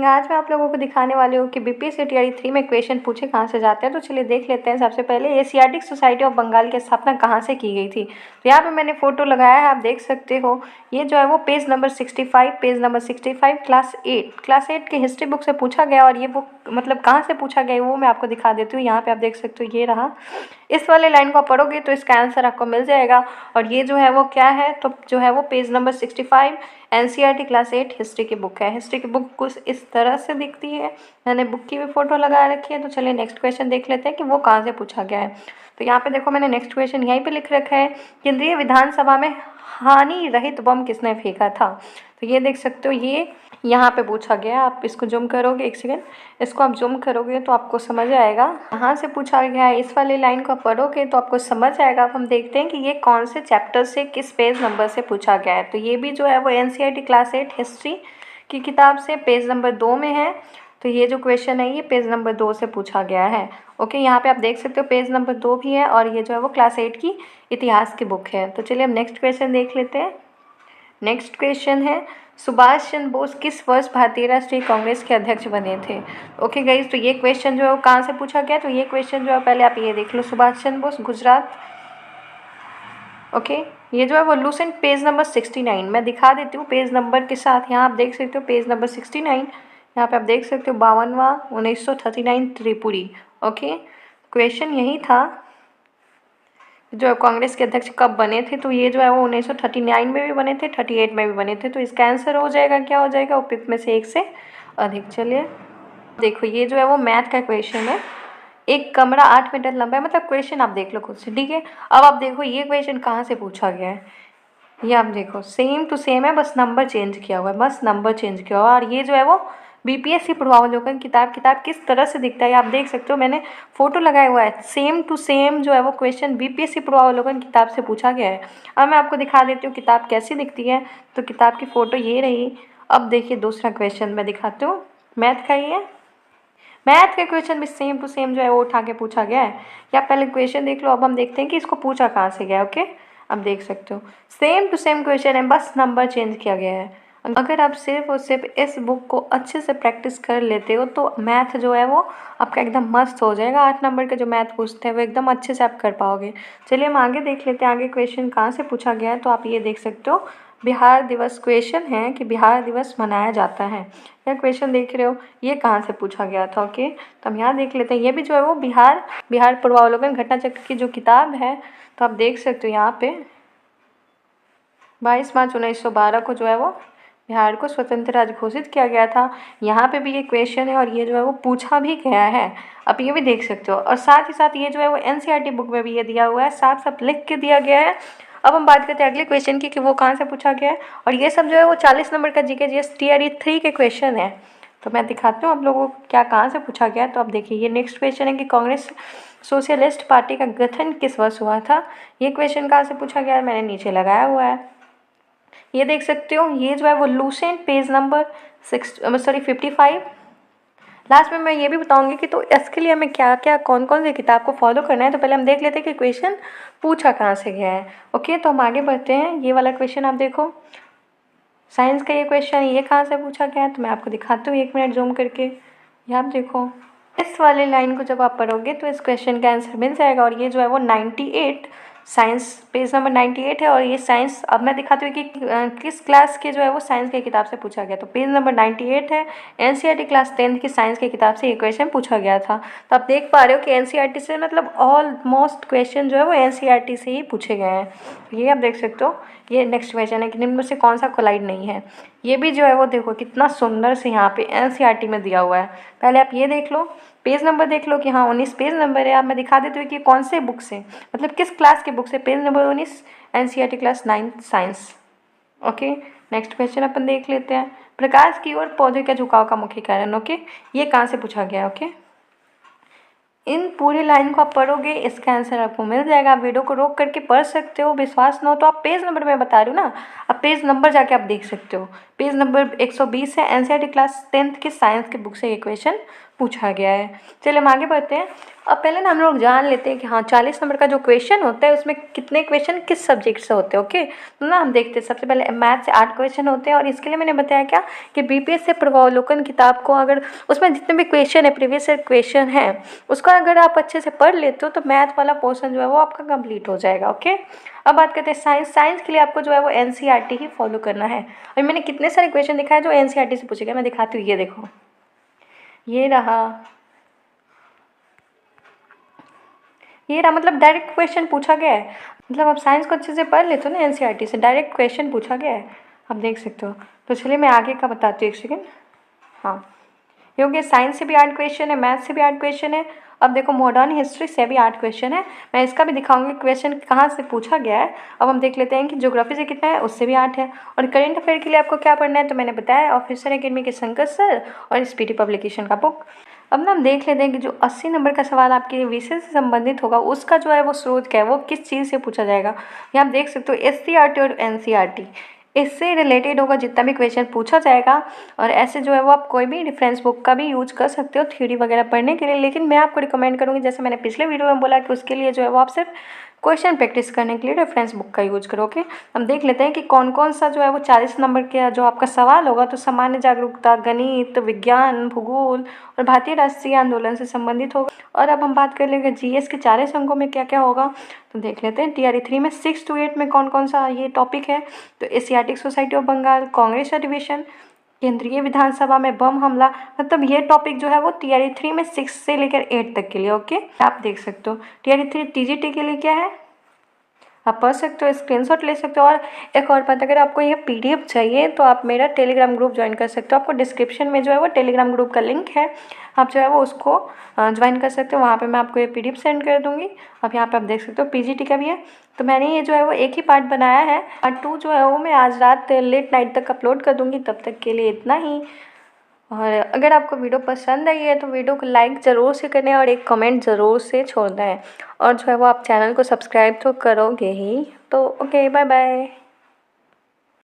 Morning. आज मैं आप लोगों को दिखाने वाली हूँ कि बीपीएससी टीआरई 3 में क्वेश्चन पूछे कहाँ से जाते हैं। तो चलिए देख लेते हैं। सबसे पहले एशियाटिक सोसाइटी ऑफ बंगाल की स्थापना कहाँ से की गई थी। तो यहाँ पे मैंने फोटो लगाया है, आप देख सकते हो। ये जो है वो पेज नंबर 65 क्लास 8 की हिस्ट्री बुक से पूछा गया। और ये बुक मतलब कहाँ से पूछा गया वो मैं आपको दिखा देती हूँ। यहाँ पे आप देख सकते हो, ये रहा। इस वाले लाइन को आप पढ़ोगे तो इसका आंसर आपको मिल जाएगा। और ये जो है वो क्या है, तो जो है वो page number 65 NCERT class 8 history की बुक है। हिस्ट्री की बुक कुछ इस तरह से दिखती है। मैंने बुक की भी फोटो लगा रखी है। तो चलिए नेक्स्ट क्वेश्चन देख लेते हैं कि वो कहाँ से पूछा गया है। तो यहाँ पे देखो, मैंने नेक्स्ट क्वेश्चन यहीं पे लिख रखा है। केंद्रीय विधानसभा में हानि रहित बम किसने फेंका था। तो ये देख सकते हो, ये यहाँ पे पूछा गया है। आप इसको जूम करोगे, एक सेकेंड, इसको आप जूम करोगे तो आपको समझ आएगा कहाँ से पूछा गया है। इस वाली लाइन को आप पढ़ोगे तो आपको समझ आएगा। अब हम देखते हैं कि ये कौन से चैप्टर से किस पेज नंबर से पूछा गया है। तो ये भी जो है वो एनसीईआरटी क्लास 8 हिस्ट्री की किताब से पेज नंबर 2 में है। तो ये जो क्वेश्चन है ये पेज नंबर 2 से पूछा गया है। ओके, यहाँ पे आप देख सकते हो पेज नंबर 2 भी है। और ये जो है वो क्लास 8 की इतिहास की बुक है। तो चलिए अब नेक्स्ट क्वेश्चन देख लेते हैं। नेक्स्ट क्वेश्चन है, सुभाष चंद्र बोस किस वर्ष भारतीय राष्ट्रीय कांग्रेस के अध्यक्ष बने थे। ओके गाइज, तो ये क्वेश्चन जो है वो कहाँ से पूछा गया। तो ये क्वेश्चन जो है, पहले आप ये देख लो, सुभाष चंद्र बोस गुजरात। ओके, ये जो है वो लूसेंट पेज नंबर 69 मैं दिखा देती हूँ पेज नंबर के साथ। यहाँ आप देख सकते हो पेज नंबर 69। यहाँ पे आप देख सकते हो 52वां 1939 त्रिपुरी। ओके, क्वेश्चन यही था जो कांग्रेस के अध्यक्ष कब बने थे। तो ये जो है वो 1939 में भी बने थे, 38 में भी बने थे। तो इसका आंसर हो जाएगा, क्या हो जाएगा, उपयुक्त में से एक से अधिक। चलिए देखो, ये जो है वो मैथ का क्वेश्चन है। एक कमरा 8 मीटर लंबा है, मतलब क्वेश्चन आप देख लो खुद से, ठीक है। अब आप देखो ये क्वेश्चन कहाँ से पूछा गया है। ये आप देखो सेम टू सेम है, बस नंबर चेंज किया हुआ है, बस नंबर चेंज किया हुआ है। और ये जो है वो बीपीएससी पूर्वावलोकन किताब किस तरह से दिखता है आप देख सकते हो। मैंने फोटो लगाया हुआ है, सेम टू सेम जो है वो क्वेश्चन बीपीएससी पूर्वावलोकन किताब से पूछा गया है। अब मैं आपको दिखा देती हूँ किताब कैसी दिखती है। तो किताब की फ़ोटो ये रही। अब देखिए दूसरा क्वेश्चन मैं दिखाती हूँ, मैथ का ही है। मैथ के क्वेश्चन भी सेम टू सेम जो है वो उठा के पूछा गया है। या पहले क्वेश्चन देख लो, अब हम देखते हैं कि इसको पूछा कहाँ से गया। ओके, अब देख सकते हो सेम टू सेम क्वेश्चन है, बस नंबर चेंज किया गया है। अगर आप सिर्फ और सिर्फ इस बुक को अच्छे से प्रैक्टिस कर लेते हो तो मैथ जो है वो आपका एकदम मस्त हो जाएगा। 8 नंबर के जो मैथ पूछते हैं वो एकदम अच्छे से आप कर पाओगे। चलिए हम आगे देख लेते हैं, आगे क्वेश्चन कहाँ से पूछा गया है। तो आप ये देख सकते हो, बिहार दिवस क्वेश्चन है कि बिहार दिवस मनाया जाता है। यह क्वेश्चन देख रहे हो, ये कहाँ से पूछा गया था। ओके, तो हम यहाँ देख लेते हैं। ये भी जो है वो बिहार पूर्वावलोकन घटना चक्र की जो किताब है। तो आप देख सकते हो यहाँ पे 22 मार्च 1912 को जो है वो बिहार को स्वतंत्र राज्य घोषित किया गया था। यहाँ पे भी ये क्वेश्चन है और ये जो है वो पूछा भी गया है। आप ये भी देख सकते हो। और साथ ही साथ ये जो है वो एनसीईआरटी बुक में भी ये दिया हुआ है, साफ साफ लिख के दिया गया है। अब हम बात करते हैं अगले क्वेश्चन की कि वो कहाँ से पूछा गया है। और ये सब जो है वो 40 नंबर का जीके जीएस टीआरई 3 के क्वेश्चन है। तो मैं दिखाती हूँ आप लोगों को क्या कहाँ से पूछा गया है। तो आप देखिए, ये नेक्स्ट क्वेश्चन है कि कांग्रेस सोशलिस्ट पार्टी का गठन किस वर्ष हुआ था। ये क्वेश्चन कहाँ से पूछा गया है, मैंने नीचे लगाया हुआ है, ये देख सकते हो। ये जो है वो लूसेंट पेज नंबर 55। लास्ट में मैं ये भी बताऊंगी कि तो इसके लिए हमें क्या क्या कौन कौन सी किताब को फॉलो करना है। तो पहले हम देख लेते हैं कि क्वेश्चन पूछा कहाँ से गया है। ओके, तो हम आगे बढ़ते हैं। ये वाला क्वेश्चन आप देखो, साइंस का ये क्वेश्चन, ये कहाँ से पूछा गया है। तो मैं आपको दिखाती हूँ, 1 मिनट जूम करके। ये आप देखो, इस वाली लाइन को जब आप पढ़ोगे तो इस क्वेश्चन का आंसर मिल जाएगा। और ये जो है वो 98 साइंस पेज नंबर 98 है। और ये साइंस, अब मैं दिखाती हूँ कि किस क्लास के जो है वो साइंस की किताब से पूछा गया। तो पेज नंबर 98 है, एनसीईआरटी क्लास 10 की साइंस की किताब से ये क्वेश्चन पूछा गया था। तो आप देख पा रहे हो कि एनसीईआरटी से मतलब ऑलमोस्ट क्वेश्चन जो है वो एनसीईआरटी से ही पूछे गए हैं। ये आप देख सकते हो। ये नेक्स्ट क्वेश्चन है कि निम्न में से कौन सा कोलाइड नहीं है। ये भी जो है वो देखो कितना सुंदर से यहाँ पे एनसीईआरटी में दिया हुआ है। पहले आप ये देख लो, पेज नंबर देख लो कि हाँ 19 पेज नंबर है। आप मैं दिखा देती हूँ कि कौन से बुक से, मतलब किस क्लास के बुक से। Page number 19 NCERT class 9 science. Okay, next question अपन देख लेते हैं। प्रकाश की ओर पौधे के झुकाव का मुख्य कारण। ओके, ये कहाँ से पूछा गया। ओके, इन पूरी लाइन को आप पढ़ोगे, इसका आंसर आपको मिल जाएगा। आप वीडियो को रोक करके पढ़ सकते हो, विश्वास ना हो तो आप पेज नंबर में बता रही हूँ ना, आप पेज नंबर जाके आप देख सकते हो। पेज नंबर 120 है। एनसीईआरटी क्लास 10th की साइंस की बुक से ये क्वेश्चन पूछा गया है। चलिए हम आगे बढ़ते हैं। अब पहले ना हम लोग जान लेते हैं कि हाँ 40 नंबर का जो क्वेश्चन होता है उसमें कितने क्वेश्चन किस सब्जेक्ट से होते हैं। ओके, तो ना हम देखते हैं। सबसे पहले मैथ से 8 क्वेश्चन होते हैं और इसके लिए मैंने बताया क्या कि बीपीएस से प्रवावलोकन किताब को अगर उसमें जितने भी क्वेश्चन है, प्रीवियस ईयर क्वेश्चन है, उसका अगर आप अच्छे से पढ़ लेते हो तो मैथ वाला पोर्शन जो है वो आपका कंप्लीट हो जाएगा। ओके, अब बात करते हैं साइंस। साइंस के लिए आपको जो है वो एनसीईआरटी ही फॉलो करना है। और मैंने कितने सारे क्वेश्चन दिखाए जो एनसीईआरटी से पूछे गए, मैं दिखाती हूँ। ये देखो, ये रहा, मतलब डायरेक्ट क्वेश्चन पूछा गया है। मतलब आप साइंस को अच्छे से पढ़ लेते हो ना, एनसीईआरटी से डायरेक्ट क्वेश्चन पूछा गया है, आप देख सकते हो। तो चलिए मैं आगे का बताती हूँ, एक सेकेंड। हाँ, क्योंकि साइंस से भी 8 क्वेश्चन है, मैथ से भी 8 क्वेश्चन है। अब देखो मॉडर्न हिस्ट्री से भी 8 क्वेश्चन है। मैं इसका भी दिखाऊंगी क्वेश्चन कहाँ से पूछा गया है। अब हम देख लेते हैं कि ज्योग्राफी से कितना है, उससे भी 8 है। और करंट अफेयर के लिए आपको क्या पढ़ना है, तो मैंने बताया ऑफिसर एकेडमी के शंकर सर और स्पीडी पब्लिकेशन का बुक। अब ना हम देख लेते हैं कि जो 80 नंबर का सवाल आपके विषय से संबंधित होगा उसका जो है वो स्रोत क्या है, वो किस चीज़ से पूछा जाएगा। यहाँ आप देख सकते हो एससीईआरटी और एनसीईआरटी, इससे रिलेटेड होगा जितना भी क्वेश्चन पूछा जाएगा। और ऐसे जो है वो आप कोई भी रेफरेंस बुक का भी यूज कर सकते हो थ्योरी वगैरह पढ़ने के लिए। लेकिन मैं आपको रिकमेंड करूँगी, जैसे मैंने पिछले वीडियो में बोला, कि उसके लिए जो है वो आप सिर्फ क्वेश्चन प्रैक्टिस करने के लिए रेफरेंस बुक का यूज करोगे। हम देख लेते हैं कि कौन कौन सा जो है वो 40 नंबर का जो आपका सवाल होगा। तो सामान्य जागरूकता, गणित, विज्ञान, भूगोल और भारतीय राष्ट्रीय आंदोलन से संबंधित होगा। और अब हम बात कर लेंगे जीएस के 40 अंकों में क्या क्या होगा। तो देख लेते हैं टीआरई 3 में 6 to 8 में कौन कौन सा ये टॉपिक है। तो Asiatic Society of Bengal, Congress अधिवेशन, केंद्रीय विधानसभा में बम हमला, मतलब ये टॉपिक जो है वो टीआरई 3 में 6 से लेकर 8 तक के लिए। ओके, आप देख सकते हो। टीआरई 3 टीजीटी के लिए क्या है, आप पढ़ सकते हो, स्क्रीनशॉट ले सकते हो। और एक और बात, अगर आपको ये पीडीएफ चाहिए तो आप मेरा टेलीग्राम ग्रुप ज्वाइन कर सकते हो। आपको डिस्क्रिप्शन में जो है वो टेलीग्राम ग्रुप का लिंक है, आप जो है वो उसको ज्वाइन कर सकते हो। वहाँ पे मैं आपको ये पीडीएफ सेंड कर दूँगी। अब यहाँ पे आप देख सकते हो पीजीटी का भी है। तो मैंने ये जो है वो एक ही पार्ट बनाया है, पार्ट 2 जो है वो मैं आज रात लेट नाइट तक अपलोड कर दूँगी। तब तक के लिए इतना ही। और अगर आपको वीडियो पसंद आई है तो वीडियो को लाइक ज़रूर से करें और एक कमेंट ज़रूर से छोड़ना है। और जो है वो आप चैनल को सब्सक्राइब तो करोगे ही। तो ओके, बाय बाय।